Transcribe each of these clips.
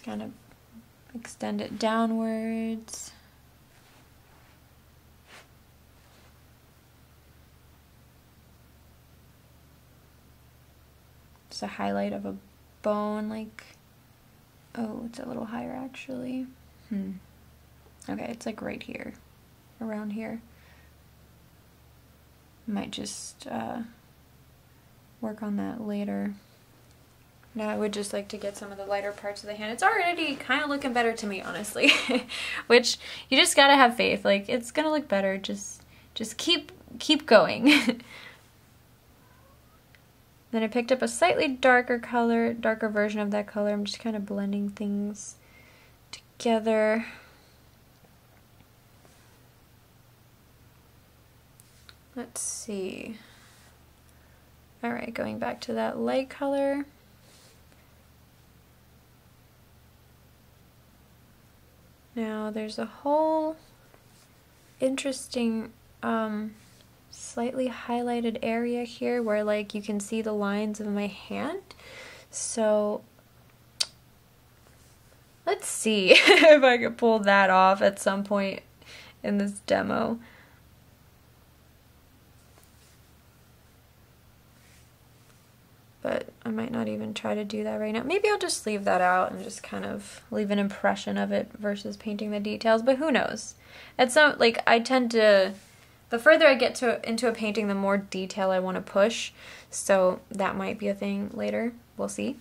kind of extend it downwards. It's a highlight of a bone, like, oh, it's a little higher actually. Okay, it's like right here, around here. Might just work on that later. Now I would just like to get some of the lighter parts of the hand. It's already kind of looking better to me, honestly. Which, you just gotta have faith. Like, it's gonna look better. Just keep going. Then I picked up a slightly darker color, darker version of that color. I'm just kind of blending things together. Let's see. Alright, going back to that light color. Now there's a whole interesting slightly highlighted area here where like you can see the lines of my hand. So let's see if I could pull that off at some point in this demo. But I might not even try to do that right now. Maybe I'll just leave that out and just kind of leave an impression of it versus painting the details, but who knows? At some, like, I tend to, the further I get into a painting, the more detail I want to push, so that might be a thing later. We'll see.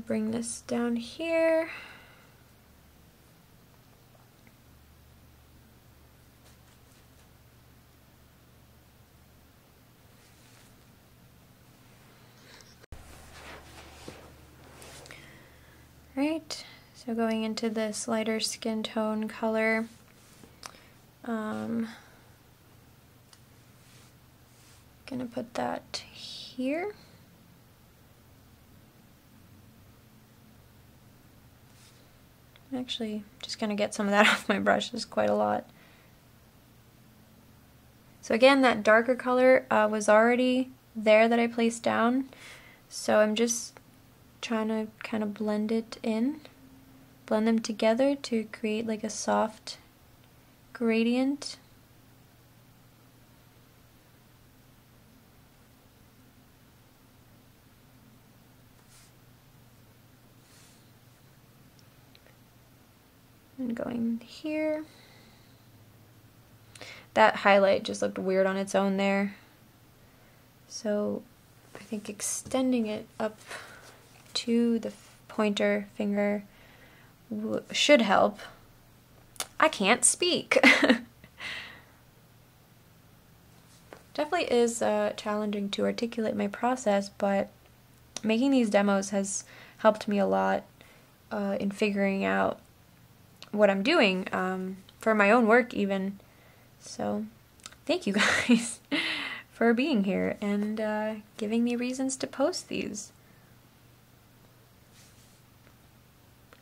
Bring this down here. Right, so going into this lighter skin tone color, gonna put that here. I'm actually just gonna get some of that off my brush. There's quite a lot. So again, that darker color was already there that I placed down, so I'm just trying to kind of blend it in, blend them together to create like a soft gradient. And going here. That highlight just looked weird on its own there. So I think extending it up to the pointer finger should help. I can't speak. Definitely is challenging to articulate my process, but making these demos has helped me a lot in figuring out what I'm doing for my own work even. So thank you guys for being here and giving me reasons to post these.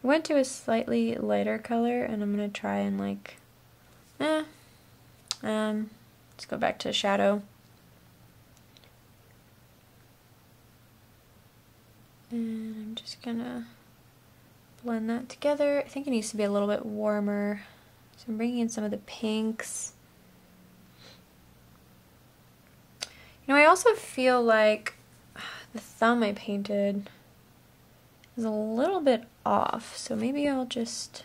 I went to a slightly lighter color and I'm gonna try and like, let's go back to shadow. And I'm just gonna blend that together. I think it needs to be a little bit warmer. So I'm bringing in some of the pinks. You know, I also feel like the thumb I painted is a little bit off, so maybe I'll just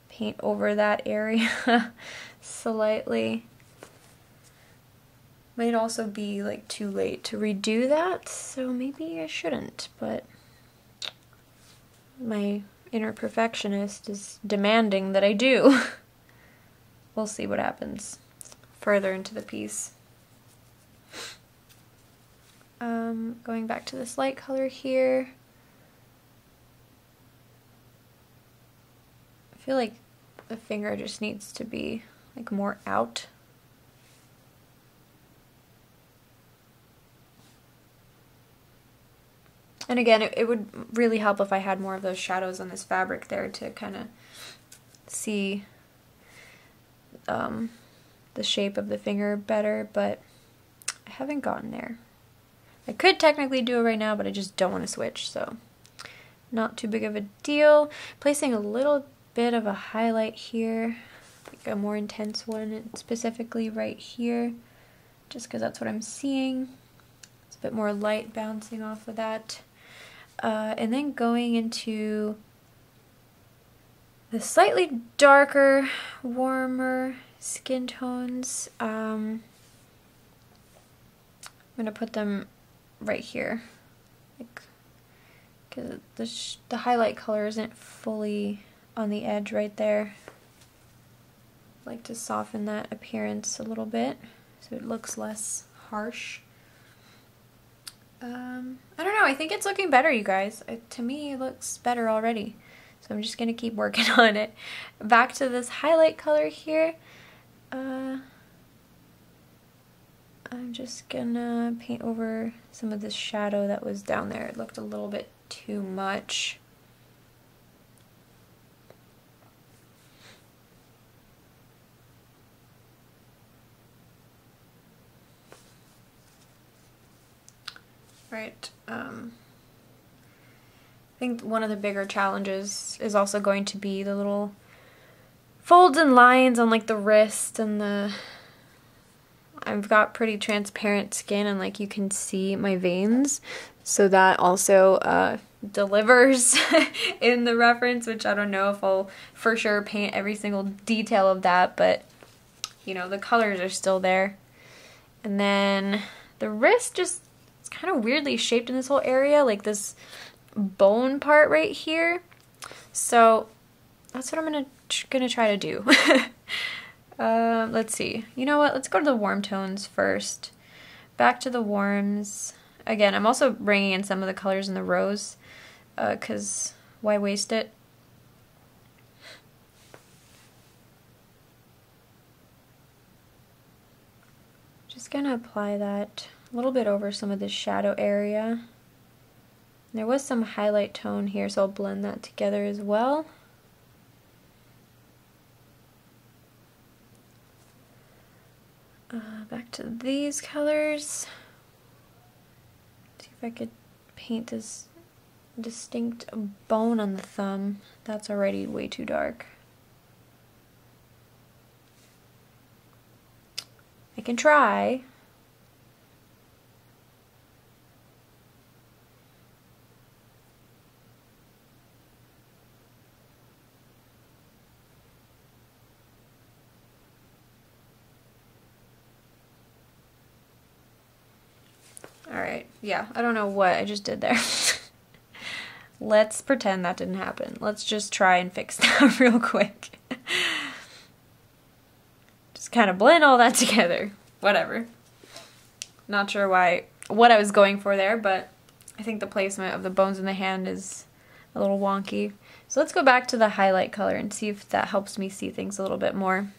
paint over that area slightly. Might also be like too late to redo that, so maybe I shouldn't, but my inner perfectionist is demanding that I do. We'll see what happens further into the piece. Going back to this light color here. I feel like the finger just needs to be like more out. And again, it would really help if I had more of those shadows on this fabric there to kind of see the shape of the finger better, but I haven't gotten there. I could technically do it right now, but I just don't want to switch, so not too big of a deal. Placing a little bit of a highlight here, like a more intense one, specifically right here, just because that's what I'm seeing. It's a bit more light bouncing off of that. And then going into the slightly darker, warmer skin tones. I'm gonna put them right here, like, because the highlight color isn't fully on the edge right there. I like to soften that appearance a little bit so it looks less harsh. I don't know, I think it's looking better, you guys. To me, it looks better already. So I'm just gonna keep working on it. Back to this highlight color here. I'm just gonna paint over some of this shadow that was down there. It looked a little bit too much. Right. I think one of the bigger challenges is also going to be the little folds and lines on like the wrist and the... I've got pretty transparent skin and like you can see my veins, so that also delivers in the reference, which I don't know if I'll for sure paint every single detail of that, but you know, the colors are still there. And then the wrist just, it's kind of weirdly shaped in this whole area, like this bone part right here. So that's what I'm gonna try to do. Let's see. You know what? Let's go to the warm tones first. Back to the warms. Again, I'm also bringing in some of the colors in the rose, because why waste it? Just gonna apply that a little bit over some of the shadow area. There was some highlight tone here, so I'll blend that together as well. Back to these colors. See if I could paint this distinct bone on the thumb. That's already way too dark. I can try. Alright, yeah, I don't know what I just did there. Let's pretend that didn't happen. Let's just try and fix that real quick. Just kind of blend all that together. Whatever. Not sure what I was going for there, but I think the placement of the bones in the hand is a little wonky. So let's go back to the highlight color and see if that helps me see things a little bit more.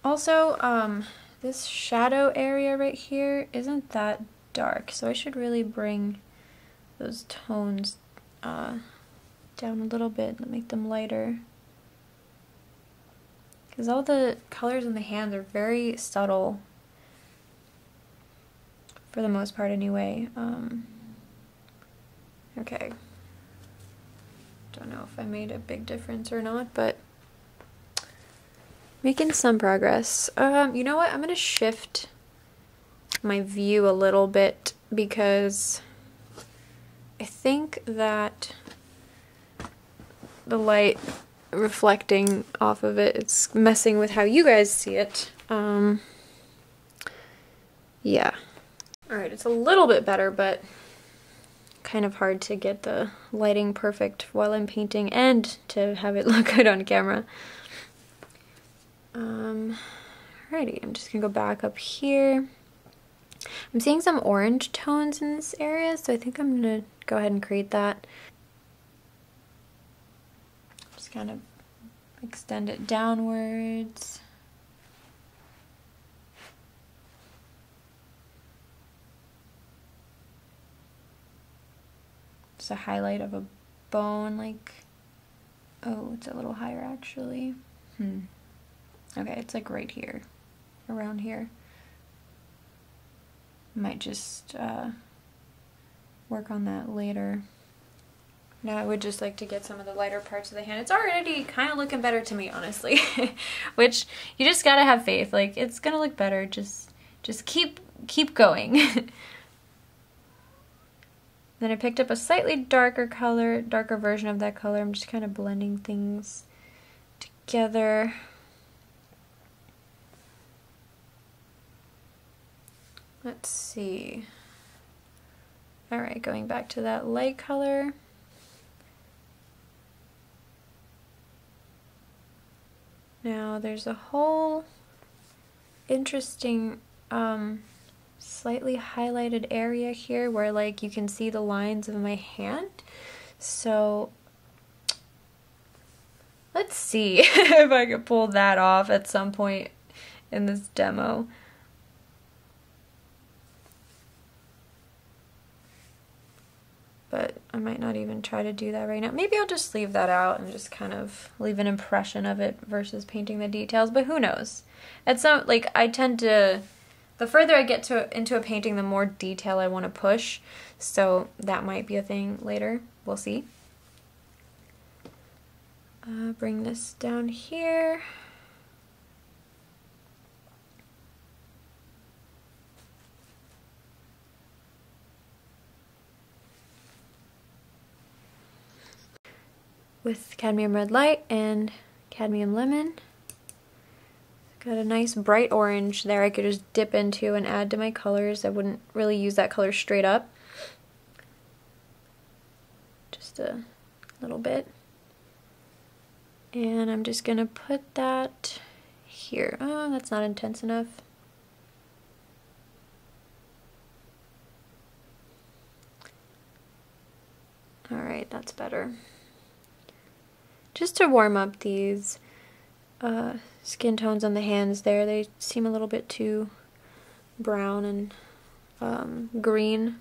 Also, this shadow area right here isn't that dark, so I should really bring those tones down a little bit and make them lighter. Because all the colors in the hands are very subtle, for the most part anyway. Okay. Don't know if I made a big difference or not, but making some progress. You know what? I'm gonna shift my view a little bit because I think that the light reflecting off of it, it's messing with how you guys see it. Yeah. Alright, it's a little bit better, but kind of hard to get the lighting perfect while I'm painting and to have it look good on camera. Alrighty, I'm just gonna go back up here. I'm seeing some orange tones in this area, so I think I'm gonna go ahead and create that. Just kind of extend it downwards. Just a highlight of a bone, like Oh, it's a little higher actually. Okay, it's like right here, around here. Might just work on that later. Now I would just like to get some of the lighter parts of the hand. It's already kind of looking better to me, honestly. Which, you just gotta have faith. Like, it's gonna look better. Just keep going. Then I picked up a slightly darker color, darker version of that color. I'm just kind of blending things together. Let's see. Alright, going back to that light color. Now there's a whole interesting slightly highlighted area here where like you can see the lines of my hand. So let's see if I can pull that off at some point in this demo. But I might not even try to do that right now. Maybe I'll just leave that out and just kind of leave an impression of it versus painting the details, but who knows? It's not like I tend to, the further I get into a painting, the more detail I want to push, so that might be a thing later. We'll see. Bring this down here. With cadmium red light and cadmium lemon. Got a nice bright orange there I could just dip into and add to my colors. I wouldn't really use that color straight up. Just a little bit. And I'm just gonna put that here. Oh, that's not intense enough. Alright, that's better. Just to warm up these skin tones on the hands there. They seem a little bit too brown and green.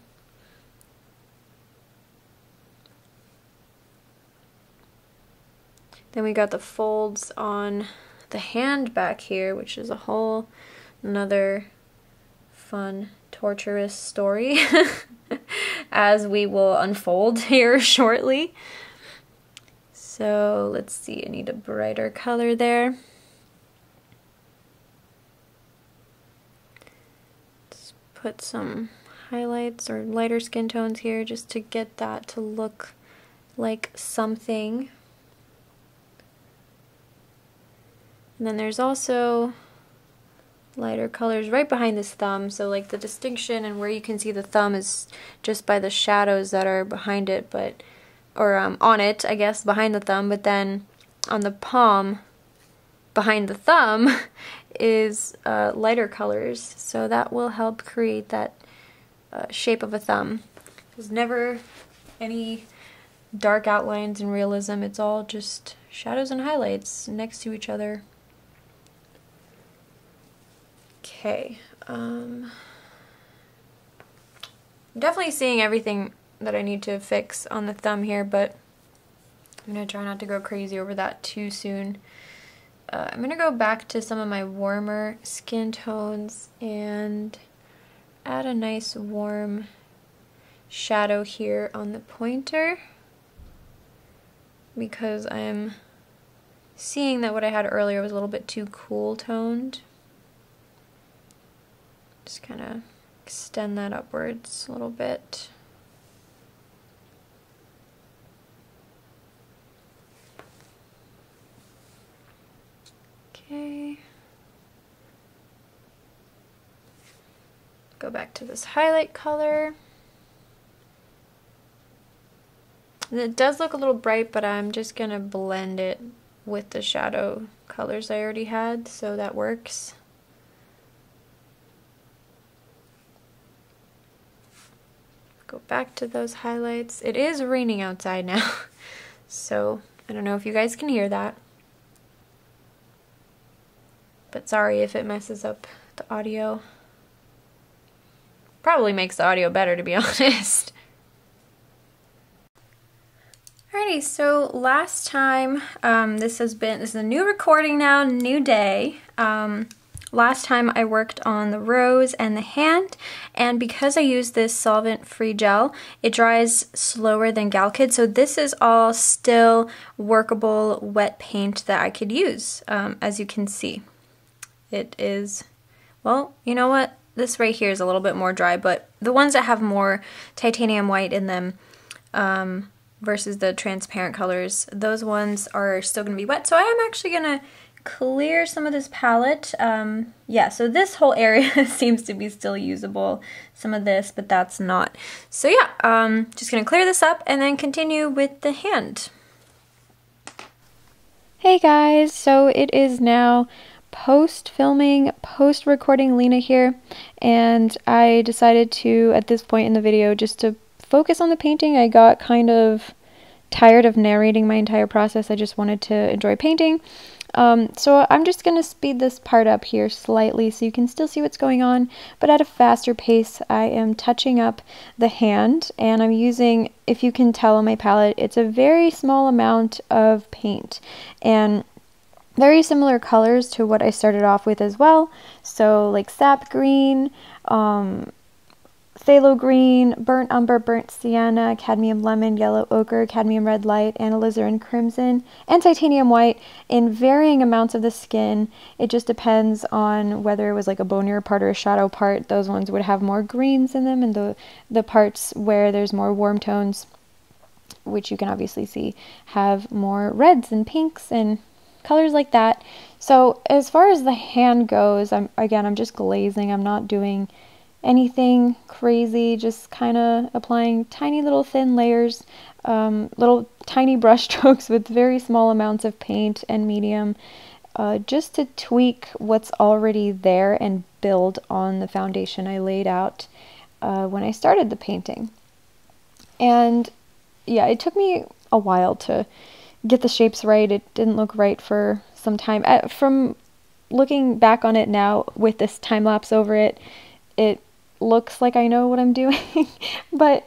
Then we got the folds on the hand back here, which is a whole another fun, torturous story as we will unfold here shortly. So let's see, I need a brighter color there. Let's put some highlights or lighter skin tones here just to get that to look like something. And then there's also lighter colors right behind this thumb, so like the distinction and where you can see the thumb is just by the shadows that are behind it, but or on it, I guess, behind the thumb, but then on the palm behind the thumb is lighter colors, so that will help create that shape of a thumb. There's never any dark outlines in realism, it's all just shadows and highlights next to each other. Okay, I'm definitely seeing everything that I need to fix on the thumb here, but I'm going to try not to go crazy over that too soon. I'm going to go back to some of my warmer skin tones and add a nice warm shadow here on the pointer, because I'm seeing that what I had earlier was a little bit too cool toned. Just kind of extend that upwards a little bit. Okay. Go back to this highlight color. And it does look a little bright, but I'm just gonna blend it with the shadow colors I already had, so that works. Go back to those highlights. It is raining outside now, so I don't know if you guys can hear that. But sorry if it messes up the audio. Probably makes the audio better, to be honest. Alrighty, so last time, this is a new recording now, new day. Last time I worked on the rose and the hand, and because I used this solvent-free gel, it dries slower than Galkid, so this is all still workable wet paint that I could use, as you can see. It is, well, you know what? This right here is a little bit more dry, but the ones that have more titanium white in them, versus the transparent colors, those ones are still going to be wet. So I am actually going to clear some of this palette. Yeah, so this whole area seems to be still usable, some of this, but that's not. So yeah, just going to clear this up and then continue with the hand. Hey guys, so it is now post-filming, post-recording Lena here, and I decided to, at this point in the video, just to focus on the painting. I got kind of tired of narrating my entire process. I just wanted to enjoy painting. So I'm just going to speed this part up here slightly so you can still see what's going on, but at a faster pace. I am touching up the hand, and I'm using, if you can tell on my palette, it's a very small amount of paint, and very similar colors to what I started off with as well. So like sap green, phthalo green, burnt umber, burnt sienna, cadmium lemon, yellow ochre, cadmium red light, alizarin crimson, and titanium white in varying amounts of the skin. It just depends on whether it was like a bonier part or a shadow part. Those ones would have more greens in them, and the parts where there's more warm tones, which you can obviously see, have more reds and pinks and colors like that. So as far as the hand goes, I'm just glazing. I'm not doing anything crazy, just kind of applying tiny little thin layers, little tiny brush strokes with very small amounts of paint and medium, just to tweak what's already there and build on the foundation I laid out when I started the painting. And yeah, it took me a while to get the shapes right. It didn't look right for some time. From looking back on it now with this time lapse over it, it looks like I know what I'm doing, but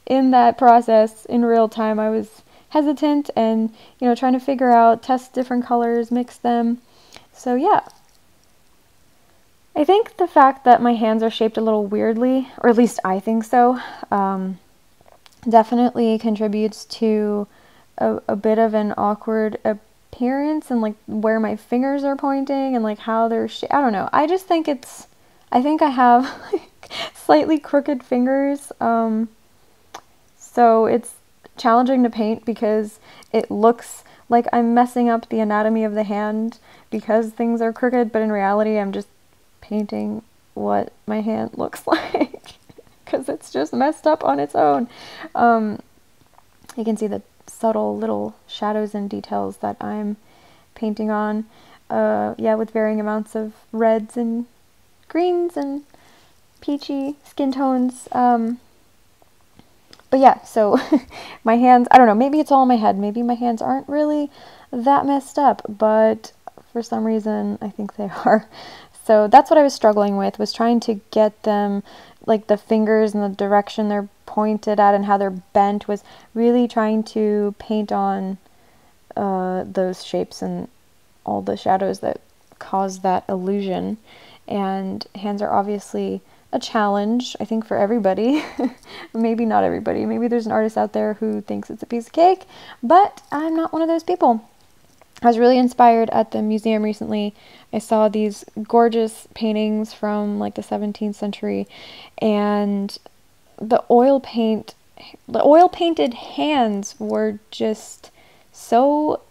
in that process, in real time, I was hesitant and, you know, trying to figure out, test different colors, mix them. So yeah, I think the fact that my hands are shaped a little weirdly, or at least I think so, definitely contributes to a bit of an awkward appearance, and like where my fingers are pointing and like how they're I don't know. I just think I think I have like slightly crooked fingers, so it's challenging to paint because it looks like I'm messing up the anatomy of the hand because things are crooked, but in reality I'm just painting what my hand looks like because it's just messed up on its own. You can see the subtle little shadows and details that I'm painting on, yeah, with varying amounts of reds and greens and peachy skin tones. But yeah, so my hands, I don't know, maybe it's all in my head. Maybe my hands aren't really that messed up, but for some reason I think they are. So that's what I was struggling with, was trying to get them, like the fingers and the direction they're pointed at and how they're bent, was really trying to paint on those shapes and all the shadows that cause that illusion. And hands are obviously a challenge, I think, for everybody. Maybe not everybody. Maybe there's an artist out there who thinks it's a piece of cake, but I'm not one of those people. I was really inspired at the museum recently. I saw these gorgeous paintings from like the 17th century, and the oil painted hands were just so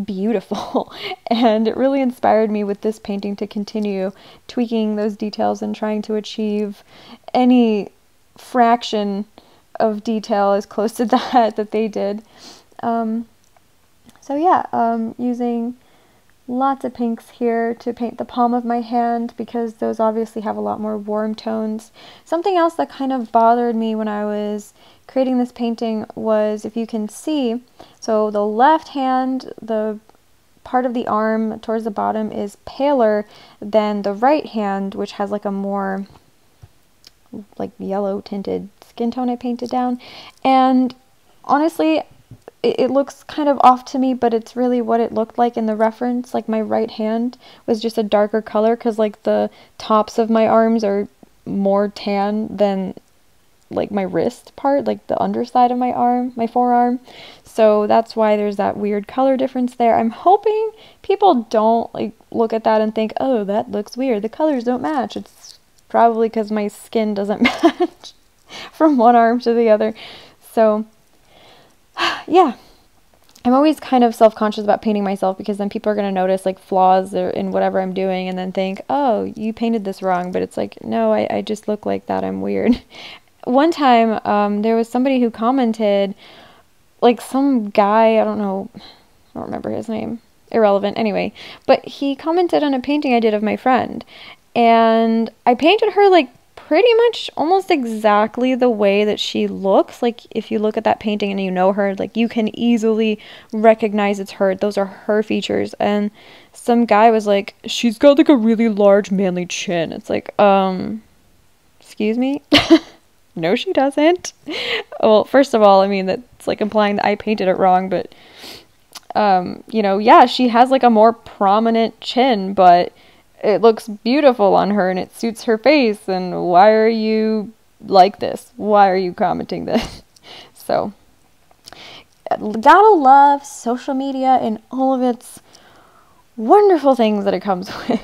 beautiful, and it really inspired me with this painting to continue tweaking those details and trying to achieve any fraction of detail as close to that they did. So yeah, using lots of pinks here to paint the palm of my hand because those obviously have a lot more warm tones. Something else that kind of bothered me when I was creating this painting was, if you can see, so the left hand, the part of the arm towards the bottom is paler than the right hand, which has like a more like yellow tinted skin tone I painted down. And honestly, it looks kind of off to me, but it's really what it looked like in the reference. Like my right hand was just a darker color because like the tops of my arms are more tan than like my wrist part, like the underside of my arm, my forearm. So that's why there's that weird color difference there. I'm hoping people don't like look at that and think, oh, that looks weird. The colors don't match. It's probably because my skin doesn't match from one arm to the other. So yeah, I'm always kind of self-conscious about painting myself because then people are going to notice like flaws in whatever I'm doing and then think, oh, you painted this wrong. But it's like, no, I just look like that. I'm weird. One time, there was somebody who commented, like some guy, I don't know, I don't remember his name, irrelevant, anyway, but he commented on a painting I did of my friend, and I painted her, like, pretty much almost exactly the way that she looks. Like, if you look at that painting and you know her, like, you can easily recognize it's her. Those are her features, and some guy was like, she's got, like, a really large, manly chin. It's like, excuse me? No, she doesn't. Well, first of all, I mean, that's like implying that I painted it wrong, but, you know, yeah, she has like a more prominent chin, but it looks beautiful on her and it suits her face. And why are you like this? Why are you commenting this? So, gotta love social media and all of its wonderful things that it comes with.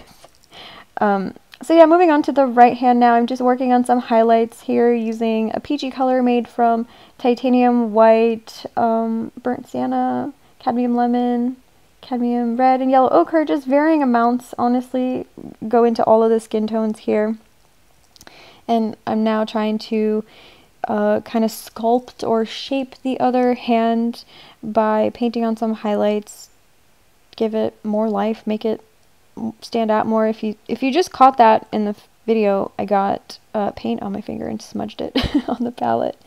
So yeah, moving on to the right hand now, I'm just working on some highlights here using a peachy color made from titanium white, burnt sienna, cadmium lemon, cadmium red, and yellow ochre. Just varying amounts, honestly, go into all of the skin tones here. And I'm now trying to kind of sculpt or shape the other hand by painting on some highlights, give it more life, make it stand out more. If you just caught that in the video, I got paint on my finger and smudged it on the palette.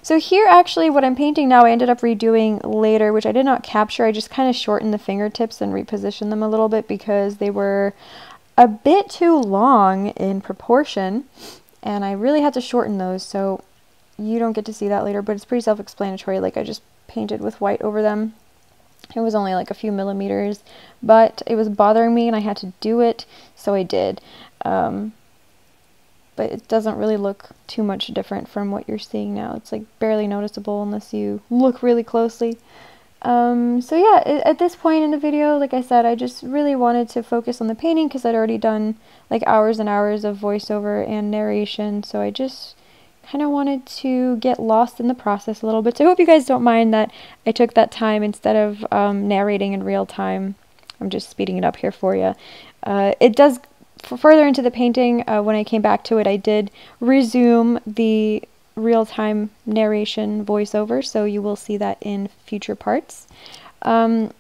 So here actually what I'm painting now I ended up redoing later, which I did not capture. I just kind of shortened the fingertips and repositioned them a little bit because they were a bit too long in proportion, and I really had to shorten those, so you don't get to see that later, but it's pretty self-explanatory. Like, I just painted with white over them. It was only like a few millimeters, but it was bothering me and I had to do it, so I did. But it doesn't really look too much different from what you're seeing now. It's like barely noticeable unless you look really closely. So yeah, at this point in the video, like I said, I just really wanted to focus on the painting because I'd already done like hours and hours of voiceover and narration, so I just kind of wanted to get lost in the process a little bit. So I hope you guys don't mind that I took that time instead of narrating in real time. I'm just speeding it up here for you. It does, further into the painting, when I came back to it, I did resume the real-time narration voiceover, so you will see that in future parts. But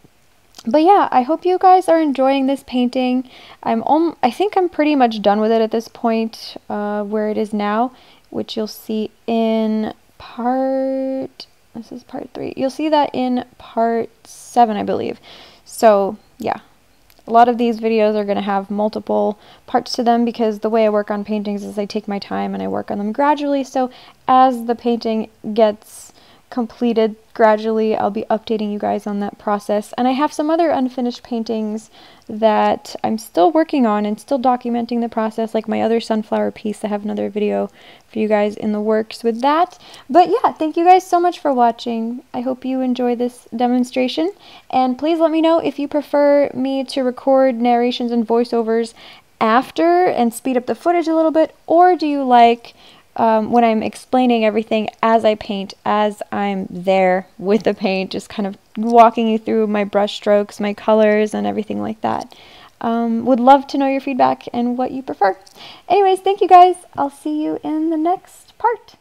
yeah, I hope you guys are enjoying this painting. I think I'm pretty much done with it at this point, where it is now, which you'll see in this is part 3. You'll see that in part 7, I believe. So yeah, a lot of these videos are going to have multiple parts to them because the way I work on paintings is I take my time and I work on them gradually. So as the painting gets completed gradually, I'll be updating you guys on that process. And I have some other unfinished paintings that I'm still working on and still documenting the process, like my other sunflower piece. I have another video for you guys in the works with that. But yeah, thank you guys so much for watching. I hope you enjoy this demonstration, and please let me know if you prefer me to record narrations and voiceovers after and speed up the footage a little bit, or do you like when I'm explaining everything as I paint, as I'm there with the paint, just kind of walking you through my brush strokes, my colors, and everything like that. Would love to know your feedback and what you prefer. Anyways, thank you guys. I'll see you in the next part.